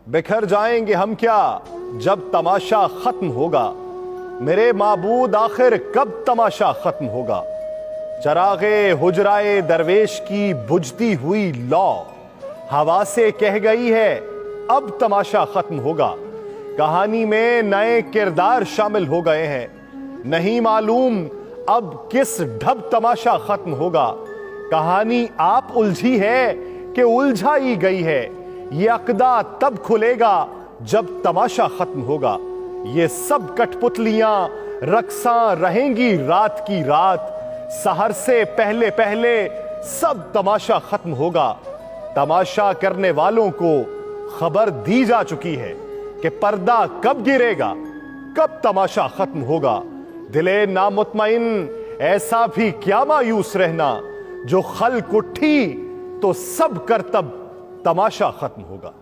बिखर जाएंगे हम क्या जब तमाशा खत्म होगा। मेरे माबूद आखिर कब तमाशा खत्म होगा। चरागे हुजराए दरवेश की बुझती हुई लौ हवा से कह गई है अब तमाशा खत्म होगा। कहानी में नए किरदार शामिल हो गए हैं, नहीं मालूम अब किस ढब तमाशा खत्म होगा। कहानी आप उलझी है कि उलझाई गई है, ये अक़दा तब खुलेगा जब तमाशा खत्म होगा। ये सब कठपुतलियां रक्सां रहेंगी रात की रात, सहर से पहले पहले सब तमाशा खत्म होगा। तमाशा करने वालों को खबर दी जा चुकी है कि पर्दा कब गिरेगा, कब तमाशा खत्म होगा। दिले नामुतमईन ऐसा भी क्या मायूस रहना, जो खल्क उठी तो सब करतब तमाशा खत्म होगा।